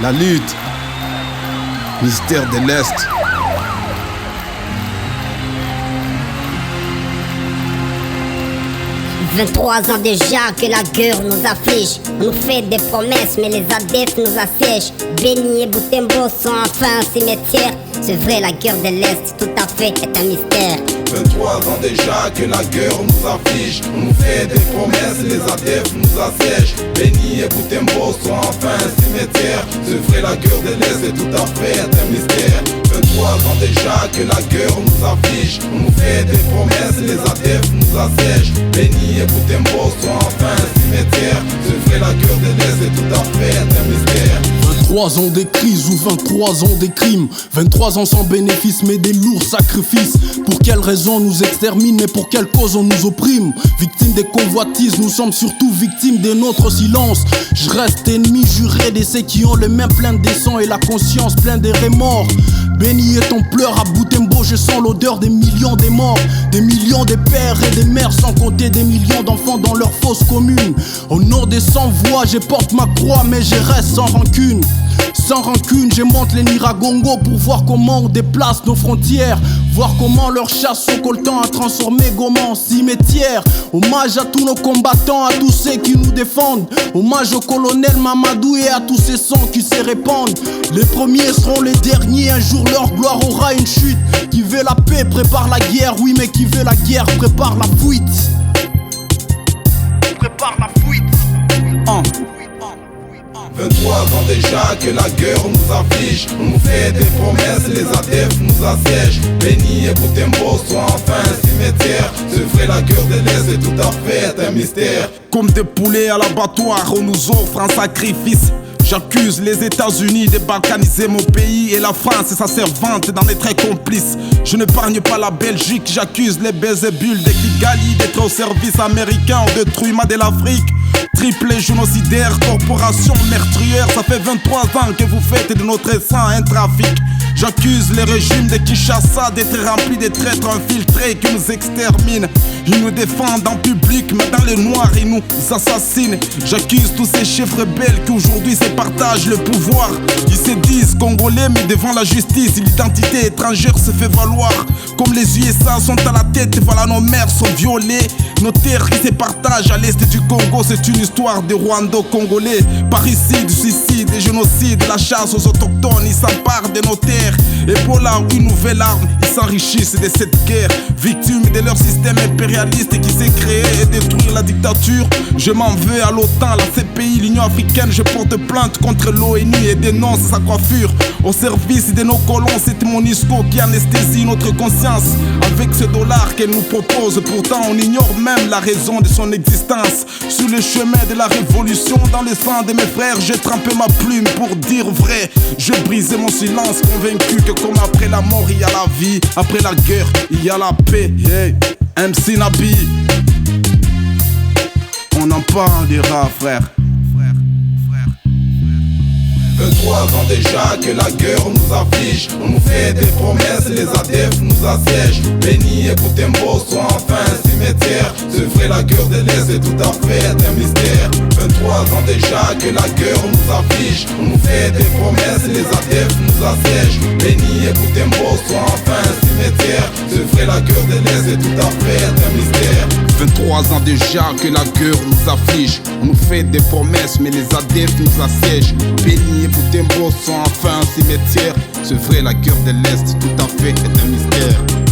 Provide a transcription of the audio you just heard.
La lutte, mystère de l'Est. « 23 ans déjà que la guerre nous afflige. On nous fait des promesses mais les adeptes nous assiègent. Beni et Butembo sont enfin un cimetière. C'est vrai, la guerre de l'Est tout à fait est un mystère. 23 ans déjà que la guerre nous afflige. On nous fait des promesses, les adeptes nous assiègent. Beni et Butembo sont enfin un cimetière. C'est vrai, la guerre de l'Est est tout à fait un mystère. 23 ans déjà que la guerre nous afflige. On nous fait des promesses, les adeptes nous assiègent. Beni et Butembo sont enfin un cimetière. C'est vrai, la guerre de l'Est est tout à fait un mystère. 23 ans des crises ou 23 ans des crimes. 23 ans sans bénéfice mais des lourds sacrifices. Pour quelle raison on nous extermine, mais pour quelle cause on nous opprime? Victimes des convoitises, nous sommes surtout victimes de notre silence. Je reste ennemi juré de ceux qui ont les mains pleines de sang et la conscience pleine de remords. Beni et ton pleur à Butembo, je sens l'odeur des millions de morts. Des millions de pères et des mères, sans compter des millions d'enfants dans leur fosse commune. Au nom des 100 voix, je porte ma croix mais je reste sans rancune. Sans rancune, je monte les Niragongo pour voir comment on déplace nos frontières. Voir comment leur chasse au coltan a transformé Goma en cimetière. Hommage à tous nos combattants, à tous ceux qui nous défendent. Hommage au colonel Mamadou et à tous ces sangs qui se répandent. Les premiers seront les derniers, un jour leur gloire aura une chute. Qui veut la paix prépare la guerre, oui mais qui veut la guerre prépare la fuite. Prépare la fuite. 23 ans déjà que la guerre nous afflige. On nous fait des promesses, les adeptes nous assiègent. Beni et Butembo sont enfin un cimetière. C'est vrai, la guerre de l'Est est tout à fait un mystère. Comme des poulets à l'abattoir, on nous offre un sacrifice. J'accuse les États-Unis de balkaniser mon pays et la France et sa servante d'en être complice. Je n'épargne pas la Belgique, j'accuse les Belzébules de Kigali d'être au service américain au détruisement de l'Afrique. Triple génocidaire, corporation meurtrière, ça fait 23 ans que vous faites de notre sang un trafic. J'accuse les régimes de Kinshasa d'être remplis de traîtres infiltrés qui nous exterminent. Ils nous défendent en public, mais dans les noirs ils nous assassinent. J'accuse tous ces chefs rebelles qui aujourd'hui se partagent le pouvoir. Ils se disent congolais, mais devant la justice, l'identité étrangère se fait valoir. Comme les USA sont à la tête, voilà nos mères sont violées. Nos terres qui se partagent à l'est du Congo, c'est une histoire de Rwando-Congolais. Parricide, suicide et génocide, la chasse aux autochtones, ils s'emparent de nos terres. Et pour là, une nouvelle arme, ils s'enrichissent de cette guerre. Victimes de leur système impérialiste qui s'est créé et détruire la dictature. Je m'en veux à l'OTAN, la CPI, l'Union africaine. Je porte plainte contre l'ONU et dénonce sa coiffure. Au service de nos colons, c'est MONUSCO qui anesthésie notre conscience avec ce dollar qu'elle nous propose. Pourtant on ignore même la raison de son existence. Sur le chemin de la révolution, dans le sang de mes frères, j'ai trempé ma plume pour dire vrai. Je brisais mon silence, convaincu que comme après la mort il y a la vie, après la guerre il y a la paix. Hey, MC Nabi, on en parlera frère. 23 ans déjà que la guerre nous afflige. On nous fait des promesses, les adeptes nous assiègent. Beni et Butembo sont enfin un cimetière. C'est vrai, la guerre de l'Est est tout à fait un mystère. 23 ans déjà que la guerre nous afflige. On nous fait des promesses, les adeptes nous assiègent. Beni et Butembo sont enfin un cimetière. C'est vrai, la guerre de l'Est est tout à fait un mystère. 23 ans déjà que la guerre nous afflige. On nous fait des promesses mais les adeptes nous assiègent. Beni et Butembo sont enfin un cimetière. C'est vrai, la guerre de l'Est tout à fait est un mystère.